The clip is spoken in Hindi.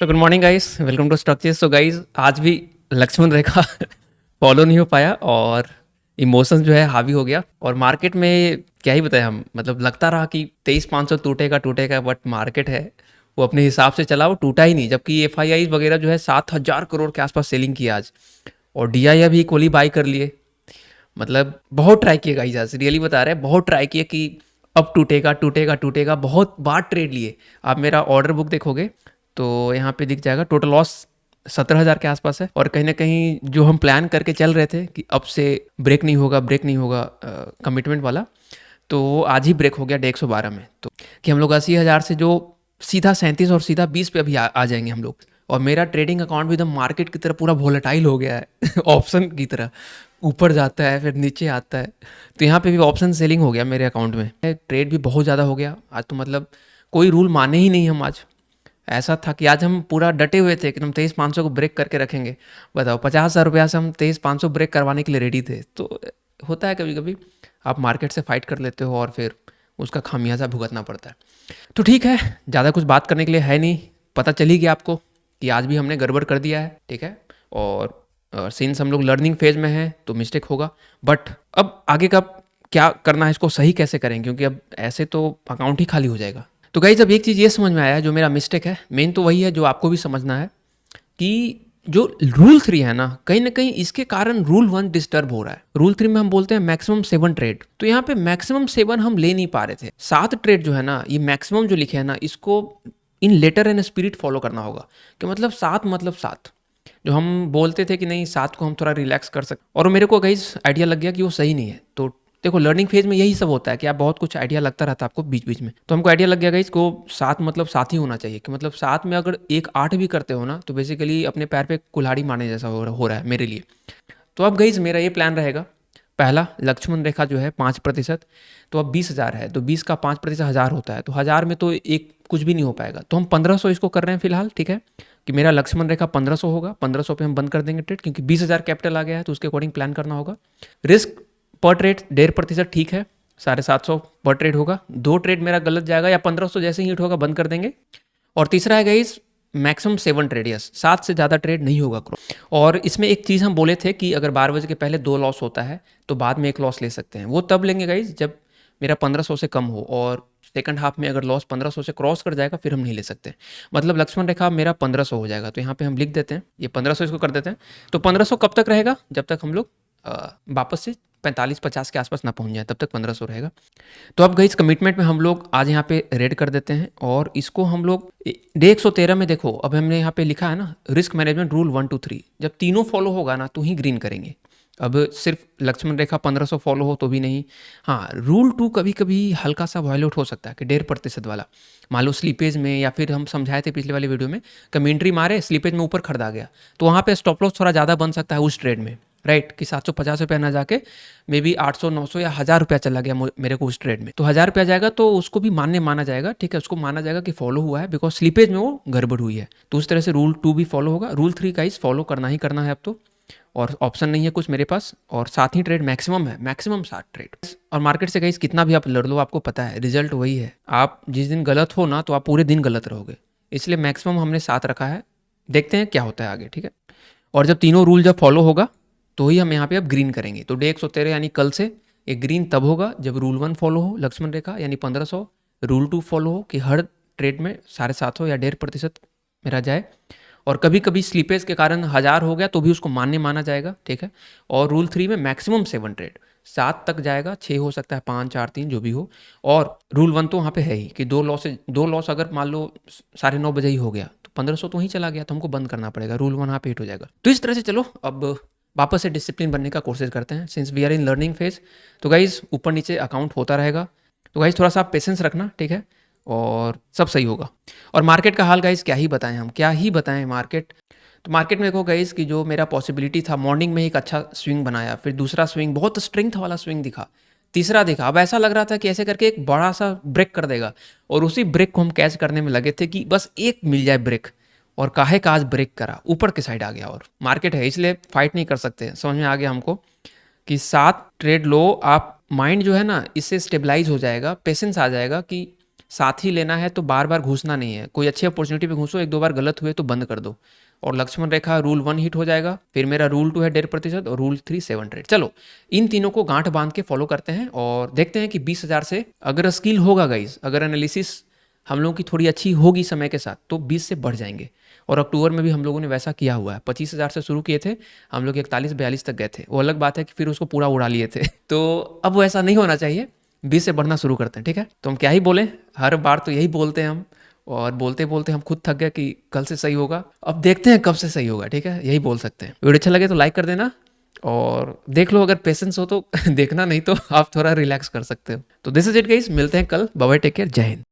तो good morning guys, welcome to Stockchase. तो गाइस आज भी लक्ष्मण रेखा फॉलो नहीं हो पाया और इमोशंस जो है हावी हो गया। और मार्केट में क्या ही बताएं हम, मतलब लगता रहा कि 23,500 टूटेगा टूटेगा, बट मार्केट है वो अपने हिसाब से चला, वो टूटा ही नहीं। जबकि एफ आई आई वगैरह जो है 7,000 करोड़ के आसपास सेलिंग किया आज, और डी आई भी इक्वली बाई कर लिए। मतलब बहुत ट्राई किया गाइस, आज रियली बता रहे हैं, बहुत ट्राई किया कि अब टूटेगा टूटेगा टूटेगा। बहुत बार ट्रेड लिए। आप मेरा ऑर्डर बुक देखोगे तो यहाँ पे दिख जाएगा, टोटल लॉस 17,000 के आसपास है। और कहीं ना कहीं जो हम प्लान करके चल रहे थे कि अब से ब्रेक नहीं होगा, ब्रेक नहीं होगा कमिटमेंट वाला, तो वो आज ही ब्रेक हो गया डे 112 में। तो कि हम लोग 80,000 से जो सीधा 37 और सीधा 20 पे अभी आ जाएंगे हम लोग। और मेरा ट्रेडिंग अकाउंट भी एकदम मार्केट की तरह पूरा वोलेटाइल हो गया है ऑप्शन की तरह, ऊपर जाता है फिर नीचे आता है। तो यहाँ पे भी ऑप्शन सेलिंग हो गया मेरे अकाउंट में। ट्रेड भी बहुत ज़्यादा हो गया आज, तो मतलब कोई रूल माने ही नहीं हम आज। ऐसा था कि आज हम पूरा डटे हुए थे कि हम 23,500 को ब्रेक करके रखेंगे। बताओ, 50,000 रुपया से हम 23,500 ब्रेक करवाने के लिए रेडी थे। तो होता है कभी कभी आप मार्केट से फाइट कर लेते हो और फिर उसका खामियाजा भुगतना पड़ता है। तो ठीक है, ज़्यादा कुछ बात करने के लिए है नहीं। पता चल ही गया आपको कि आज भी हमने गड़बड़ कर दिया है, ठीक है। और सिंस हम लोग लर्निंग फेज में हैं तो मिस्टेक होगा, बट अब आगे का क्या करना है, इसको सही कैसे करें, क्योंकि अब ऐसे तो अकाउंट ही खाली हो जाएगा। तो गाइस अब एक चीज़ ये समझ में आया है, जो मेरा मिस्टेक है मेन तो वही है जो आपको भी समझना है, कि जो रूल 3 है ना कहीं इसके कारण रूल 1 डिस्टर्ब हो रहा है। रूल 3 में हम बोलते हैं मैक्सिमम 7 ट्रेड, तो यहाँ पे मैक्सिमम 7 हम ले नहीं पा रहे थे। 7 ट्रेड जो है ना, ये मैक्सिमम जो लिखे है ना, इसको इन लेटर एंड स्पिरिट फॉलो करना होगा। कि मतलब 7 मतलब 7, जो हम बोलते थे कि नहीं 7 को हम थोड़ा रिलैक्स कर सकते, और मेरे को गाइस आइडिया लग गया कि वो सही नहीं है। तो देखो, लर्निंग फेज में यही सब होता है कि आप बहुत कुछ आइडिया लगता रहता है आपको बीच बीच में। तो हमको आइडिया लग गया गाइस को 7 मतलब 7 ही होना चाहिए। कि मतलब 7 में अगर 1 8 भी करते हो ना, तो बेसिकली अपने पैर पे कुल्हाड़ी मारने जैसा हो रहा है मेरे लिए। तो अब गाइस मेरा ये प्लान रहेगा, पहला लक्ष्मण रेखा जो है 5%, तो अब 20,000 है, तो 20 का 5% 1,000 होता है, तो 1,000 में तो एक कुछ भी नहीं हो पाएगा। तो हम 1,500 इसको कर रहे हैं फिलहाल, ठीक है। कि मेरा लक्ष्मण रेखा 1,500 होगा, 1,500 पे हम बंद कर देंगे ट्रेड, क्योंकि 20,000 कैपिटल आ गया है, तो उसके अकॉर्डिंग प्लान करना होगा। रिस्क पर ट्रेड 1.5% ठीक है, 750 पर ट्रेड होगा। 2 ट्रेड मेरा गलत जाएगा, या 1,500 जैसे ही हिट होगा बंद कर देंगे। और तीसरा है गाइस मैक्सिमम 7 ट्रेड, यस 7 से ज़्यादा ट्रेड नहीं होगा। और इसमें एक चीज़ हम बोले थे कि अगर 12 बजे के पहले 2 लॉस होता है तो बाद में 1 लॉस ले सकते हैं। वो तब लेंगे गाइस जब मेरा 1,500 से कम हो, और सेकंड हाफ में अगर लॉस 1,500 से क्रॉस कर जाएगा फिर हम नहीं ले सकते। मतलब लक्ष्मण रेखा मेरा 1,500 हो जाएगा, तो यहाँ पे हम लिख देते हैं, ये 1,500 इसको कर देते हैं। तो 1,500 कब तक रहेगा, जब तक हम लोग वापस से 45-50 के आसपास ना पहुँच जाए, तब तक 1,500 रहेगा। तो अब गाइस कमिटमेंट में हम लोग आज यहाँ पे रेड कर देते हैं, और इसको हम लोग डे 113 में देखो, अब हमने यहाँ पे लिखा है ना रिस्क मैनेजमेंट रूल 1 2 3, जब तीनों फॉलो होगा ना तो ही ग्रीन करेंगे। अब सिर्फ लक्ष्मण रेखा 1,500 फॉलो हो तो भी नहीं। हाँ, रूल 2 कभी कभी हल्का सा वायलेट हो सकता है, कि 1.5% वाला मान लो स्लीपेज में, या फिर हम समझाए थे पिछले वाले वीडियो में, कमेंट्री मारे स्लीपेज में ऊपर खरीदा गया, तो वहाँ पे स्टॉप लॉस थोड़ा ज़्यादा बन सकता है उस ट्रेड में, राइट। कि 750 रुपया ना जाके मे बी 800 900 या 1,000 रुपया चला गया मेरे को उस ट्रेड में, तो 1,000 रुपया जाएगा तो उसको भी माना जाएगा, ठीक है। उसको माना जाएगा कि फॉलो हुआ है, बिकॉज स्लीपेज में वो गड़बड़ हुई है। तो उस तरह से रूल 2 भी फॉलो होगा। रूल 3 का इस फॉलो करना ही करना है अब तो, और ऑप्शन नहीं है कुछ मेरे पास। और 7 ही ट्रेड मैक्सिमम है, मैक्सिमम 7 ट्रेड। और मार्केट से गाइस कितना भी आप लड़ लो, आपको पता है रिजल्ट वही है। आप जिस दिन गलत हो ना, तो आप पूरे दिन गलत रहोगे। इसलिए मैक्सिमम हमने 7 रखा है, देखते हैं क्या होता है आगे, ठीक है। और जब तीनों रूल जब फॉलो होगा तो ही हम यहाँ पे अब ग्रीन करेंगे। तो डे 113 यानी कल से एक ग्रीन तब होगा जब रूल 1 फॉलो हो, लक्ष्मण रेखा यानी 1,500, रूल 2 फॉलो हो कि हर ट्रेड में 750 या 1.5% मेरा जाए। और कभी कभी स्लीपेज के कारण 1,000 हो गया तो भी उसको माना जाएगा, ठीक है। और रूल 3 में मैक्सिमम 7 ट्रेड, 7 तक जाएगा, 6 हो सकता है, 5 4 3 जो भी हो। और रूल 1 तो वहाँ पे है ही कि 2 लॉस अगर मान लो 9:30 बजे ही हो गया तो 1,500 तो ही चला गया, तो हमको बंद करना पड़ेगा, रूल 1 यहाँ पे हिट हो जाएगा। तो इस तरह से चलो अब वापस से डिसिप्लिन बनने का कोशिश करते हैं, since we are in learning phase. तो गाइज ऊपर नीचे अकाउंट होता रहेगा, तो गाइज थोड़ा सा पेशेंस रखना, ठीक है, और सब सही होगा। और मार्केट का हाल गाइज क्या ही बताएं, हम क्या ही बताएं मार्केट। तो मार्केट में देखो गाइज कि जो मेरा पॉसिबिलिटी था, मॉर्निंग में एक अच्छा स्विंग बनाया, फिर दूसरा स्विंग बहुत स्ट्रेंथ वाला स्विंग दिखा, तीसरा दिखा। अब ऐसा लग रहा था कि ऐसे करके एक बड़ा सा ब्रेक कर देगा, और उसी ब्रेक को हम कैच करने में लगे थे कि बस एक मिल जाए ब्रेक। और काहे का आज ब्रेक करा, ऊपर के साइड आ गया। और मार्केट है इसलिए फाइट नहीं कर सकते, समझ में आ गया हमको कि 7 ट्रेड लो, आप माइंड जो है ना इससे स्टेबलाइज हो जाएगा, पेशेंस आ जाएगा कि साथ ही लेना है तो बार बार घुसना नहीं है। कोई अच्छी अपॉर्चुनिटी पे घुसो, एक दो बार गलत हुए तो बंद कर दो। और लक्ष्मण रेखा रूल 1 हिट हो जाएगा, फिर मेरा रूल 2 है 1.5% और रूल 3 7 ट्रेड। चलो इन तीनों को गांठ बांध के फॉलो करते हैं और देखते हैं कि 20,000 से अगर स्किल होगा गाइज, अगर एनालिसिस हम लोगों की थोड़ी अच्छी होगी समय के साथ, तो 20 से बढ़ जाएंगे। और अक्टूबर में भी हम लोगों ने वैसा किया हुआ है, 25,000 से शुरू किए थे हम लोग, 41-42 तक गए थे। वो अलग बात है कि फिर उसको पूरा उड़ा लिए थे तो अब वो ऐसा नहीं होना चाहिए, 20 से बढ़ना शुरू करते हैं, ठीक है। तो हम क्या ही बोलें, हर बार तो यही बोलते हैं हम, और बोलते बोलते हम खुद थक गए कि कल से सही होगा। अब देखते हैं कब से सही होगा, ठीक है, यही बोल सकते हैं। वीडियो अच्छा लगे तो लाइक कर देना और देख लो, अगर पेशेंस हो तो देखना, नहीं तो आप थोड़ा रिलैक्स कर सकते हो। तो दिस इज इट गाइस, मिलते हैं कल, बाय बाय, टेक केयर, जय हिंद।